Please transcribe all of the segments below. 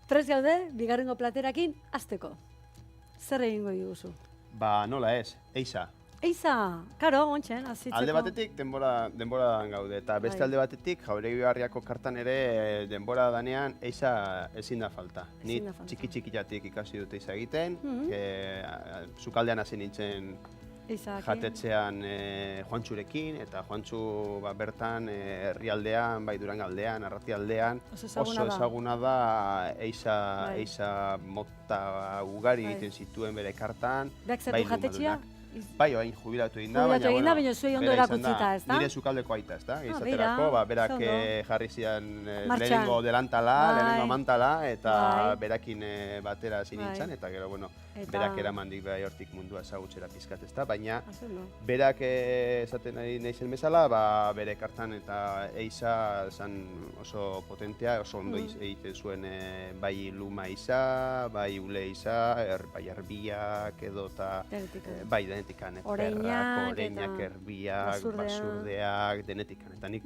Prest gaude, bigarrengo platerakin, hasteko. Zer egingo diguzu? Ba, nola ez, eiza. Eiza, karo, ontsen, azitzeko. Alde batetik denboradan gaude, eta beste alde batetik Jauregi Barriako kartan ere denbora danean eiza ezin da falta. Ni txiki-txikiatik ikasi dut eiza egiten, sukaldean hasi nintzen jatetzean Juantxurekin, eta Juantxu bertan herrialdean, bai Durangaldean, Arratialdean, oso ezaguna da eiza mota ugari egiten zituen bere kartan. Beak zer du jatetxea? Bai, oain jubilatu egin da, baina zuei ondo erakutzita, ez da? Nire sukaldeko aita, ez da? Izaterako, berak jarri zian lehenengo delantala, lehenengo amantala, eta berakin batera zinintzen, eta gero, bueno, berak eramandik behar hortik mundua ezagutzera pizkat, ez da? Baina, berak esaten nahi zen bezala, bere kartan eta eiza zan oso potentea, oso ondo egiten zuen bai luma eiza, bai ule eiza, bai erbiak edo eta bai denetikan, oreinak, erbiak, basurdeak, denetikan. Eta nik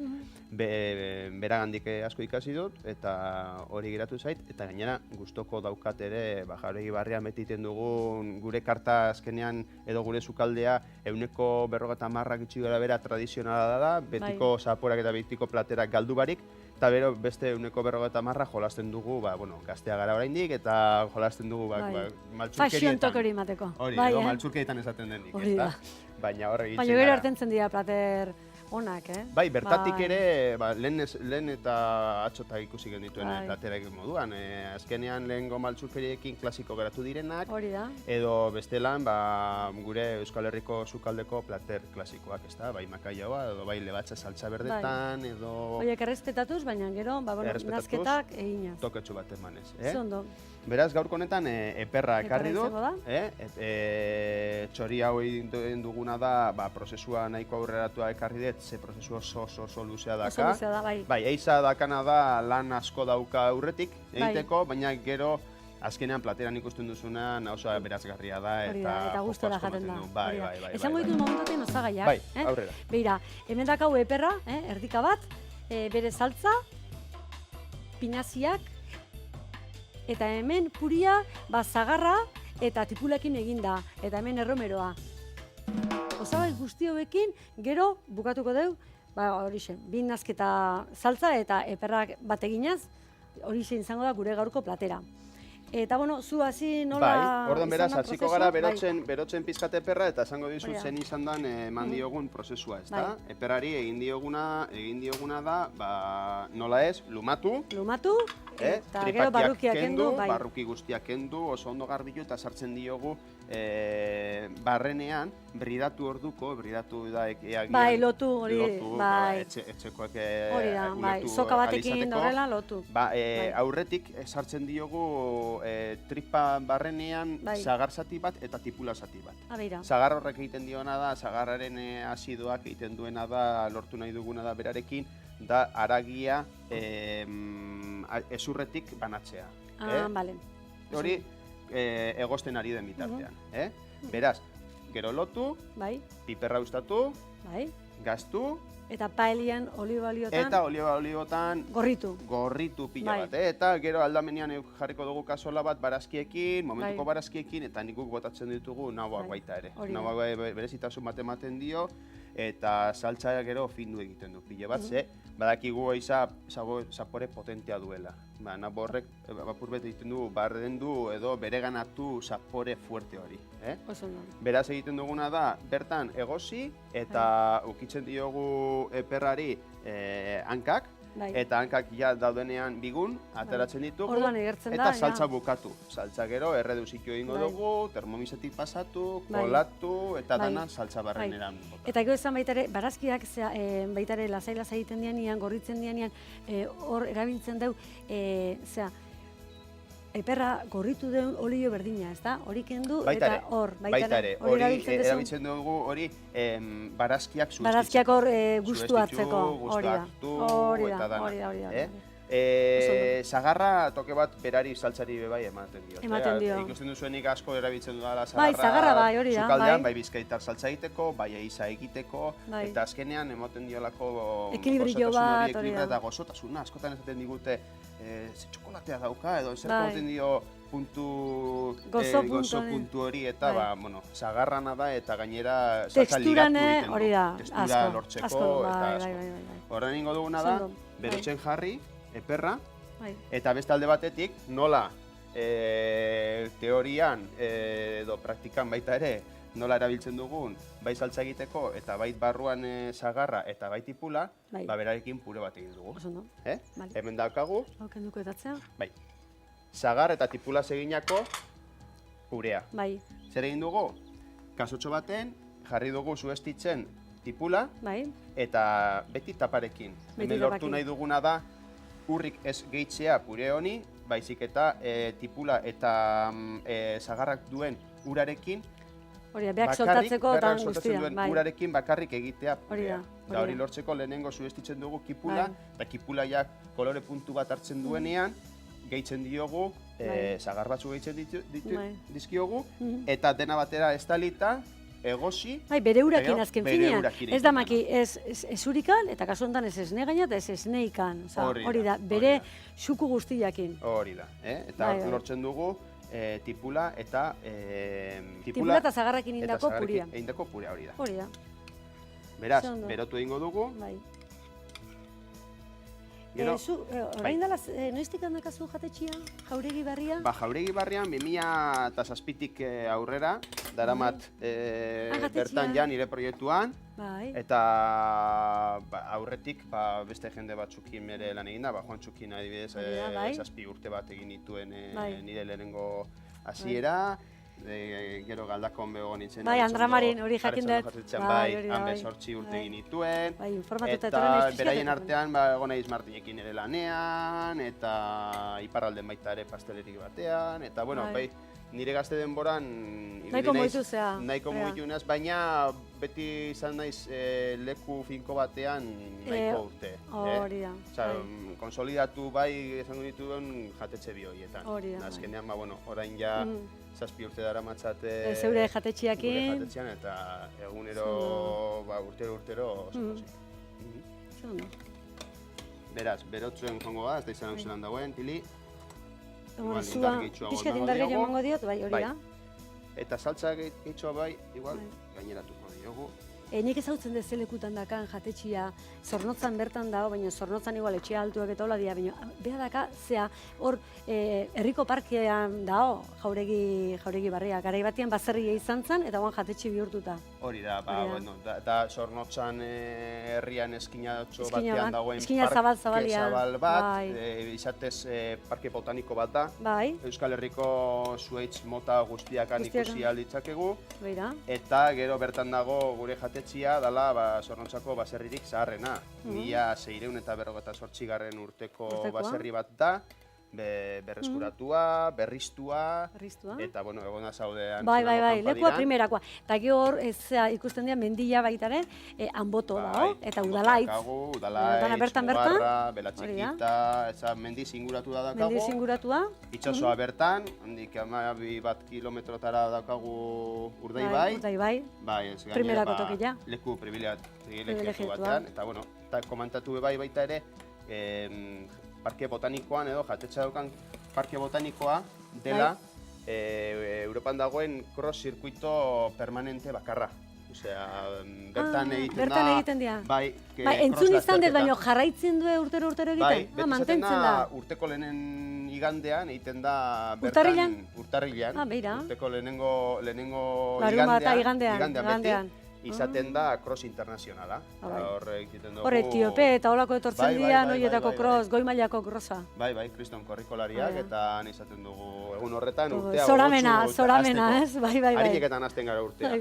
beragandik asko ikasi dut, eta hori geratu zait, eta gainera gustoko daukat ere, Jauregi Barrian betiten dugun gure karta azkenean edo gure sukaldea 150 gutxi gora bera tradizionala da, betiko zaporak eta betiko platerak galdu barik, eta bero beste 150 jolasten dugu, gaztea gara oraindik, eta jolasten dugu maltzurkerietan. Fashion hori mateko. Hori, edo maltzurkerietan esaten denik, ez da? Baina horre egiten gara. Baina gero hartentzen dira plater onak, Bai, bertatik ere, lehen eta atxota ikusi genituen platerak moduan. Azkenean lehengo maltzurkeriekin klasiko geratu direnak, edo bestelan gure Euskal Herriko sukaldeko plater klasikoak, ez da? Bai makaiaoa, edo bai lebatza saltza berdetan, edo... Horiek errespetatuz, baina gero, nazketak eginaz. Toketxo bat emanez, Zondo. Beraz, gaurko honetan eperra ekarri dut. Txori hau egin duguna da, prozesua nahiko aurreratua ekarri dut, ze prozesu oso luzea daka. Oso luzea da, bai. Bai, eiza dakana da lan asko dauka aurretik egiteko, baina gero azkenean plateran ikusten duzuna oso berazgarria da eta gustora jaten da. Bai. Esango ditut momentoten osagaiak. Bai, aurrera. Beira, hemen dakau eperra, erdika bat, bere saltza, pinaziak, eta hemen puria, zagarra eta tipulekin eginda, eta hemen erromeroa. Osagai guzti hauekin, gero bukatuko dugu, horixe, bi nazketa saltza eta eperrak bat eginaz, horixe izango da gure gaurko platera. Eta, zu hasi nola... Bai, orduan beraz, hasiko gara berotzen pizkat eperra eta esango dizut zen izan dan eman diogun prozesua, ez da? Eperari egin dioguna da, nola ez, lumatu. Lumatu, eta gero barrukiak kendu, bai. Barruki guztiak kendu, oso ondo garbitu eta sartzen diogu barrenean, bridatu orduko, bridatu da eagian... Bai, lotu, hori, bai. Etxekoak hori da, bai, soka batekin horrela lotu. Aurretik sartzen diogu tripa barrenean sagar zati bat eta tipula zati bat. Sagar horrek egiten diona da, sagarraren azidoak egiten duena da, lortu nahi duguna da berarekin, da haragia ezurretik banatzea. Bale. Hori egosten ari den bitartean. Beraz, gero lotu, piperra ustatu, gaztu, eta paelian oliba-oliotan... Eta oliba-oliotan... Gorritu pila bat, eta gero aldamenean jarriko dugu kasola bat barazkiekin, momentuko barazkiekin, eta nikuk botatzen ditugu nahuak baita ere. Nahuak berezitasun bat ematen dio, eta saltza gero findu egiten du pila bat, ze badakigu eiza zapore potentea duela. Naborrek apurbet egiten du, barrendu edo bereganatu zapore fuerte hori. Beraz egiten duguna da, bertan egosi eta ukitzen diogu eperrari hankak, eta hankak ja daudenean bigun, ateratzen ditugu, eta saltza bukatu. Saltza gero, erreduzitu egingo dugu, termomisetik pasatu, kolatu, eta dana saltza barreneran. Eta gero esan baitare, barazkiak baitare lasai-lasai egiten dianean, gorritzen dianean, hor erabiltzen dugu, eperra gorritu den olio berdina, ez da? Hori kendu eta hor, baita ere. Hori erabiltzen dugu, hori barazkiak sustitzeko. Barazkiak hor gustu hartzeko. Hori da. Sagarra toke bat berari saltzari bai ematen dio. Ikusten duzuenik asko erabiltzen dudala sagarra sukaldean, bai bizkaitar saltza egiteko, bai eiza egiteko, eta azkenean ematen diolako ekilibrio bat, eta gozotasuna, askotan esaten digute txokolatea dauka, edo zer konten dio gozo puntu hori, eta, zagarrana da, eta gainera saltza ligatu egiten du. Tekstura lortzeko, eta asko. Horren ingo duguna da, berotzen jarri, eperra, eta beste alde batetik, nola teorian edo praktikan baita ere, nola erabiltzen dugun, bai saltza egiteko, eta bai barruan zagarra, eta bai tipula, berarekin pure bat egin dugu. Hemen daukagu, bai, zagar eta tipula eginako purea. Zer egin dugu? Kasotxo baten, jarri dugu zuestitzen tipula, eta beti taparekin. Hemen lortu nahi duguna da, urrik ez gehitzea pure honi, baizik eta tipula eta zagarrak duen urarekin, berak soltatzeko eta guztia. Urarekin bakarrik egitea purea. Da hori lortzeko lehenengo zuestitzen dugu kipula, eta kipula ja kolore puntu bat hartzen duenean, gehitzen diogu, zagar batzu gehitzen dizkiogu, eta dena batera estalita, egosi. Bere urakin azken finean. Ez da maki, ez urikan, eta kasu honetan ez esne gaina, eta ez esneikan. Hori da, bere xuku guztiakin. Hori da, eta lortzen dugu, tipula eta tipula eta zagarrakin indako puria. Indako puria hori da. Hori da. Beraz, berotu egingo dugu. Orain dela, noiztik handakazu jatetxia, Jauregi Barria? Jauregi Barrian, 2007tik aurrera, daramat bertan ja nire proiektuan, eta aurretik beste jende batzukin ere lan egin da, Juan Txukin adibidez, 7 urte bat egin dituen nire lehenengo hasiera, gero Galdakon bego nintzen. Andramarin, hori jakin dut. Han 8 urte egin dituen. Eta beraien artean egon naiz Martinekin ere lanean, eta iparralden baita ere pastelerik batean, eta nire gazte denboran nahiko mugitu naz, baina beti izan naiz leku finko batean nahiko urte. Hori da. Konsolidatu esango dituen jatetxe bi horietan. Azkenean, orain ja 7 urte dara matzate zeure jatetxiakin. Jatetxian, eta egunero, urtero oso pozik. Beraz, berotzuen jongo da, ez da izan hau dagoen, Tili. Zua, pixkat indar gehiago emango diot, hori da. Eta saltza gehitxoa igual, gaineratuko diogu. Nik ezautzen dut zelekutan dakan jatetxia, Zornotzan bertan dago, baina Zornotzan igual etxea altuak eta hola dira, baina beha daka, zea, hor, herriko parkean dago, Jauregi Barria, garai batean baserria izan zen, eta guan jatetxe bihurtuta. Hori da, eta Zornotzan herrian eskinatxo batean dagoen parke zabal bat, izatez parke botaniko bat da, Euskal Herriko zuhaitz mota guztiakan ikusi alditzakegu, eta gero bertan dago gure jatetxia dela Zornotzako baserririk zaharrena. 1648 urteko baserri bat da, berreskuratua, berriztua, eta, egona zaudean. Lekua primerakoa. Eta hor, ikusten dira mendila baitaren, Anboto dago, eta Udalaitz. Udalaitz, Mugarra, Belatxikita, mendi zinguratu da dakagu. Mendi zinguratua. Itxasoa bertan, handik 12 kilometrotara dakagu Urdaibai. Primerako tokila. Leku privilegiatu batean, eta komentatu baita ere, parke botanikoan edo jatetxa daukan parke botanikoa dela Europan dagoen cross-zirkuito permanente bakarra. Osea, bertan egiten da. Entzun izan dut, baina jarraitzen du urtero egiten? Beti zaten da urteko lehenen igandean egiten da bertan urtarrilean. Urteko lehenengo igandean izaten da cross internazionala. Hor Etiope eta holako etortzen dira, noietako cross, goi mailako crossa. Kriston korrikolariak, eta han izaten dugu egun horretan urtea zoramena, ez? Harineketan hasten gara urtea.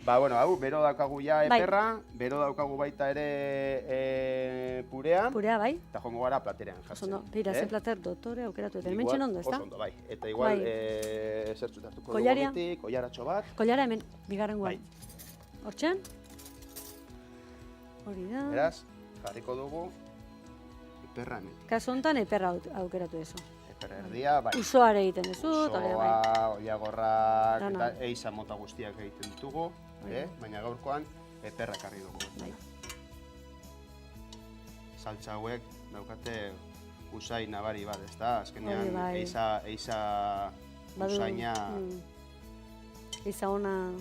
Hau, bero daukagu ja eperra, bero daukagu baita ere purea. Purea, bai. Eta jongo gara platerean jartzen. Beira, zen plater dotore aukeratu, eta hemen ondo, ez da? Oso ondo, bai. Eta igual, zertzut hartuko dugu gomitik, kollaratxo bat. Kollara hemen, bigarren guan. Hortxean? Hori da. Beraz, jarriko dugu eperra hemen. Kasu honetan eperra aukeratu duzu. Eperra erdia, bai. Usoare egiten duzu. Usoa, oiagorrak eta eiza mota guztiak egiten ditugu, baina gaurkoan eperra karri dugu. Saltza hauek daukate usai nabari bat, ez da? Azkenean, eiza usaina eiza ona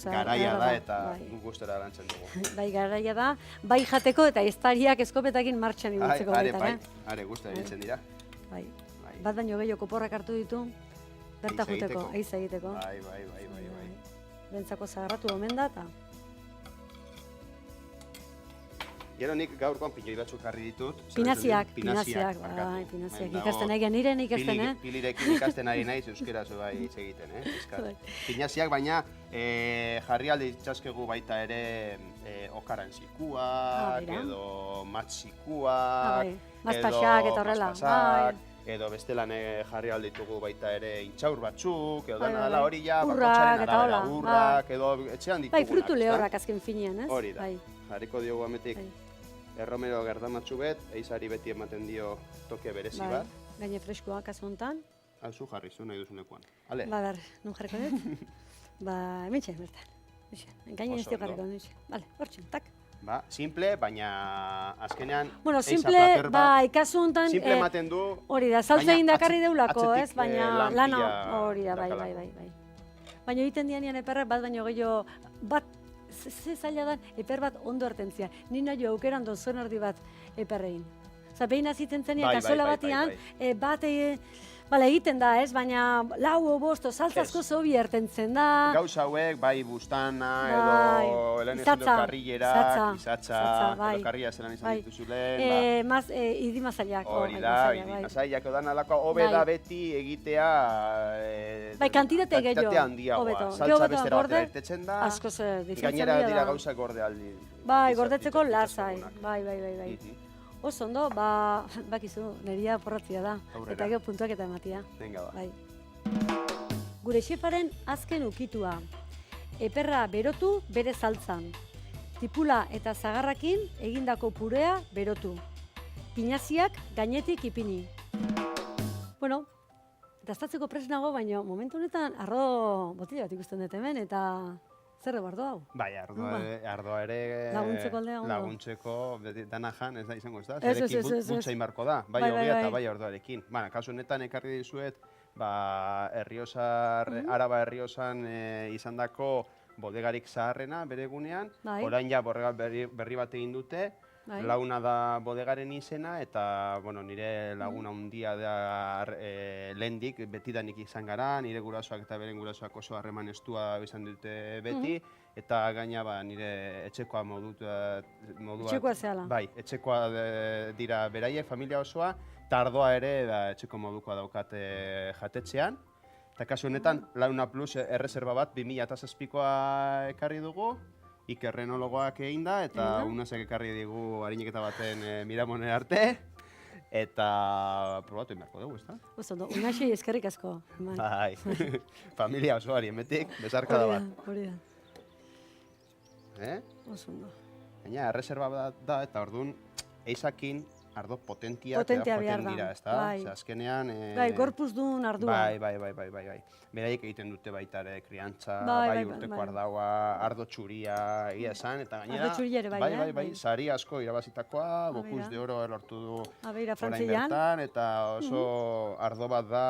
garaia da eta gustora lantzen dugu. Bai, garaia da, bai jateko eta eztariak eskopetakin martxan ibiltzeko baita. Are, gustora ibiltzen dira. Bai, bat baino gehiago koporrak hartu ditu, berta juteko, eiza egiteko. Bai. Bentzako zagarratu omen da eta... Gero nik gaurkoan pinoi batzuk jarri ditut. Pinaziak, ikasten nahi niren ikasten, Pilirekin ikasten ari naiz, euskeraz bai hitz egiten, Pinaziak, baina jarri alde ditzaskegu baita ere okaran zikuak, edo matzikuak, edo bestelan jarri alde ditugu baita ere intxaur batzuk, edo dana hori ja bakotxaren arabera, urrak, edo etxean ditugunak. Bai, frutu lehorrak azken finean, ez? Hori da, jarriko diogu ametik. Erromero gerdamatxu bet, eizari beti ematen dio toke berezi bat. Gaine freskoa, kasu honetan. Zu jarri, zu nahi duzunekoan. Ale? Ber, nun jarriko dut? Hementxe, bertan. Gaine ez dio jarriko dut. Bale, hortxen, tak. Simple, baina azkenean simple, kasu honetan... Simple ematen du... Hori da, saltza indakarri deulako, ez? Baina lana... Hori da, bai. Baina egiten dianean eperrak bat baino gehiago... Ze zaila da, eper bat ondo hartentzia. Ni nahi aukeran dozon erdi bat eperrein. Osa, behin aziten zenean, kasola batian, bat egiten da, ez? Baina lau o bosto, saltzazko zobi hartentzen da. Gauza hauek, bai bustana, edo lehen esan dut karrillerak, izatza, edo karrilla zelan izan dituzulen. Idi mazaiak. Hori da, idi mazaiak odan alako, hobe da beti egitea... Bai, kantitate gehiago. Kantitate handiagoa. Saltza bestera batera irtetzen da. Gainera dira gauzak gorde aldi. Bai, gordetzeko lasai. Bai. Oso ondo, bakizu, neria porratzia da. Eta gero puntuak eta ematia. Venga, ba. Gure xefaren azken ukitua. Eperra berotu bere saltzan. Tipula eta zagarrakin egindako purea berotu. Pinaziak gainetik ipini. Bueno, daztatzeko prest nago, baina momentu honetan ardo botila bat ikusten dut hemen, eta zer dugu ardo hau? Bai, ardoa ere... Laguntzeko aldea ondo. Laguntzeko, dana jan, ez da izango ez da? Zerekin bultzain barko da, bai hobea eta bai ardoarekin. Kasu honetan ekarri dizuet, Araba Herriosan izandako bodegarik zaharrena bere egunean, orain ja borrega berri bat egin dute, Launa da bodegaren izena, eta nire laguna handia da lehendik, betidanik izan gara, nire gurasoak eta beren gurasoak oso harreman estua izan dute beti, eta gaina nire etxekoa modua... Etxekoa zehala. Bai, etxekoa dira beraiek, familia osoa, eta ardoa ere etxeko modukoa daukate jatetxean. Eta kasu honetan, Launa Plus erreserba bat 2007koa ekarri dugu, ikerrenologoak egin da, eta unasek ekarri digu harineketa baten Miramone arte, eta probatu inberko dugu, ez da? Oso, unasei eskerrik asko. Bai, familia osoari emetik, besarkada bat. Hori da. Oso, ondo. Baina, erreserba da, eta orduan, eizakin ardo potentiak behar dira, ez da? Azkenean... Bai, gorpuz duen ardua. Bai. Beraiek egiten dute baita ere kriantza, bai urteko ardaua, ardo txuria, egia esan, eta gainera... Ardo txuria ere bai, sari asko irabazitakoa, Bocuse d'Oro lortu du orain bertan, eta oso ardo bat da,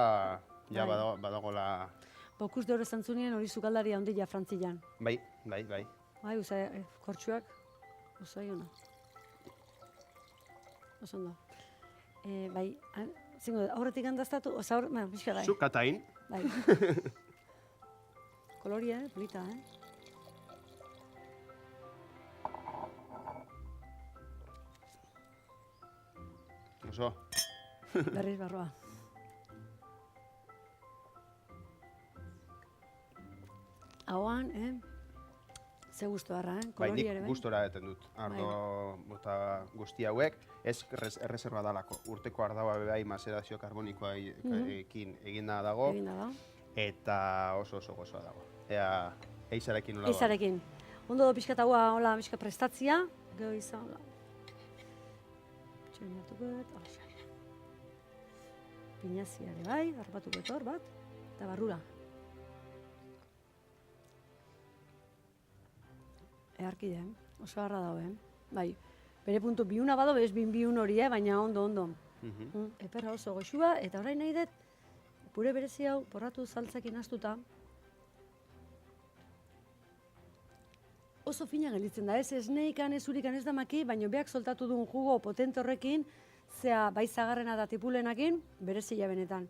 ja badagola... Bocuse d'Oro zantzunien hori zukaldaria handia Frantzian. Bai. Bai, kortsuak, oso iona. Oso ondo. Bai, aurretik handaztatu, pixka da. Zukatain. Bai. Koloria, polita, Oso. Berriz barroa. Hauan, ze guztu harra, koloria ere, bai? Nik gustora eten dut, ardo bota guzti hauek, ez erreserba dalako. Urteko ardaua bai mazerazio karbonikoa eginda dago, eta oso gozoa dago. Ea, eizarekin nola doa. Eizarekin. Ondo do pixka eta hola pixka prestatzia, gero izan, hola. Txoin hartuko dut, Pinazia ere bai, harrapatuko etor bat, eta barrura. Earkide, oso harra dago, bai. Bere puntu biuna bado, bez biun hori, baina ondo. Eperra oso goxua, eta orain nahi dut, pure berezi hau, porratu saltzakin astuta, oso fina gelditzen da, ez esneikan, ez urikan, ez damaki, baina beak soltatu duen jugo potente horrekin, zea bai zagarrena da tipulenakin, berezia benetan.